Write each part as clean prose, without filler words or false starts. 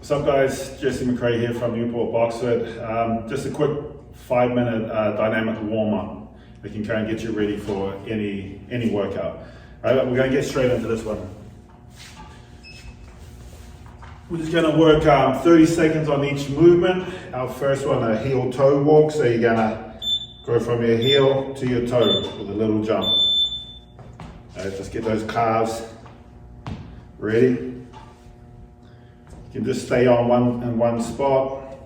What's up guys, Jesse McRae here from Newport Boxford. Just a quick 5-minute dynamic warm-up that can kind of get you ready for any workout. All right, we're going to get straight into this one. We're just going to work 30 seconds on each movement. Our first one, a heel-toe walk, so you're going to go from your heel to your toe with a little jump. All right, just get those calves ready. You can just stay on one spot.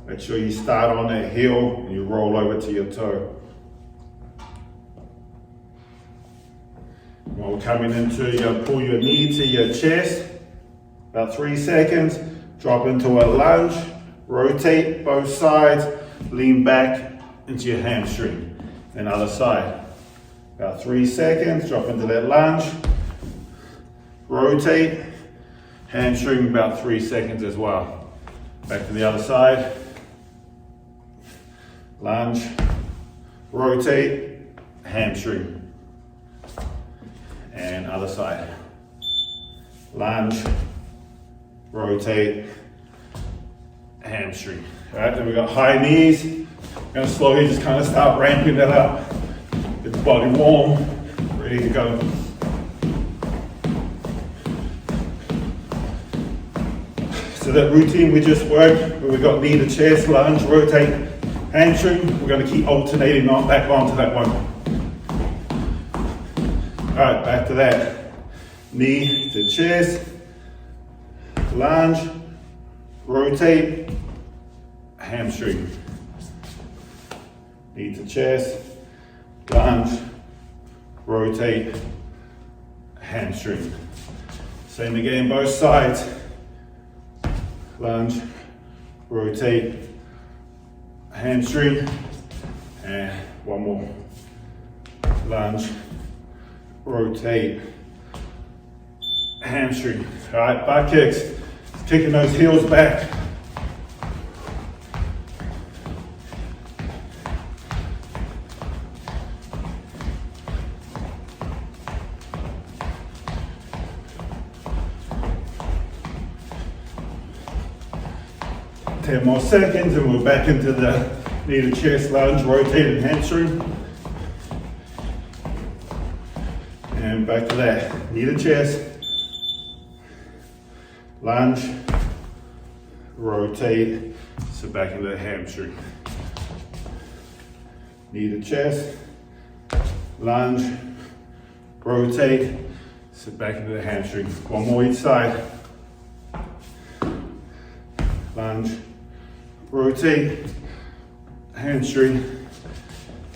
Make sure you start on that heel and you roll over to your toe. When we're coming into, you pull your knee to your chest, about 3 seconds, drop into a lunge. Rotate both sides, lean back into your hamstring. Then other side. About 3 seconds, drop into that lunge. Rotate, hamstring about 3 seconds as well. Back to the other side. Lunge, rotate, hamstring. And other side. Lunge, rotate, hamstring. All right, then we got high knees. I'm going to slowly just kind of start ramping that up. Get the body warm, ready to go. So that routine we just worked, where we got knee to chest, lunge, rotate, hamstring, we're going to keep alternating back onto that one. All right, back to that. Knee to chest, lunge, rotate, hamstring. Knee to chest, lunge, rotate, hamstring. Same again, both sides. Lunge, rotate, hamstring. And one more. Lunge, rotate, hamstring. All right, back kicks. Kicking those heels back. Ten more seconds and we're back into the knee to chest, lunge, rotate and hamstring. And back to that, knee to chest, lunge, rotate, so back into the hamstring. Knee to chest, lunge, rotate, so back into the hamstring. One more each side. Lunge, rotate, hamstring,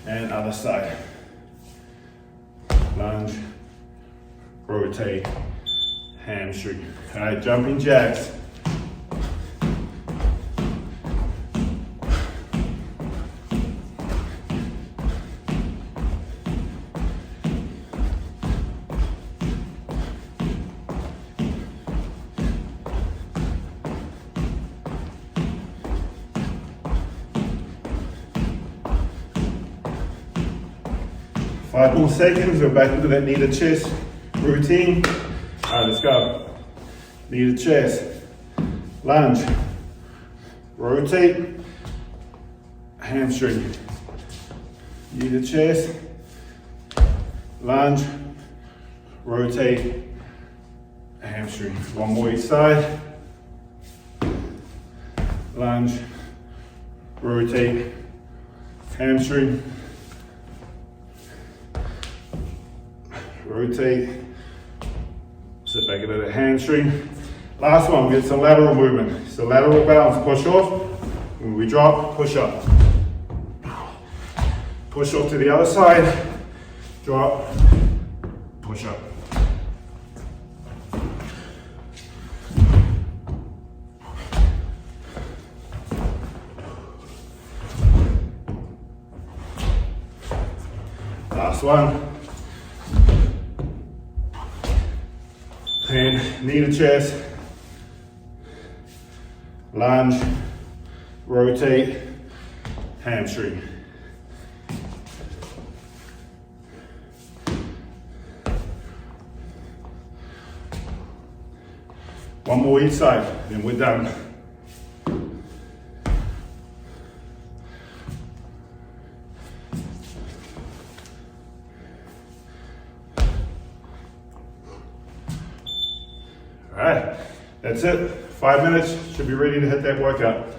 and other side. Lunge, rotate, hamstring. All right, jumping jacks. Five more seconds, we're back into that knee to chest routine. All right, let's go. Knee to chest, lunge, rotate, hamstring. Knee to chest, lunge, rotate, hamstring. One more each side. Lunge, rotate, hamstring. Rotate, sit back into the hamstring. Last one, get some lateral movement. So lateral bounce, push off. When we drop, push up. Push off to the other side, drop, push up. Last one. And knee to chest, lunge, rotate, hamstring. One more each side, and we're done. All right, that's it. 5 minutes, should be ready to hit that workout.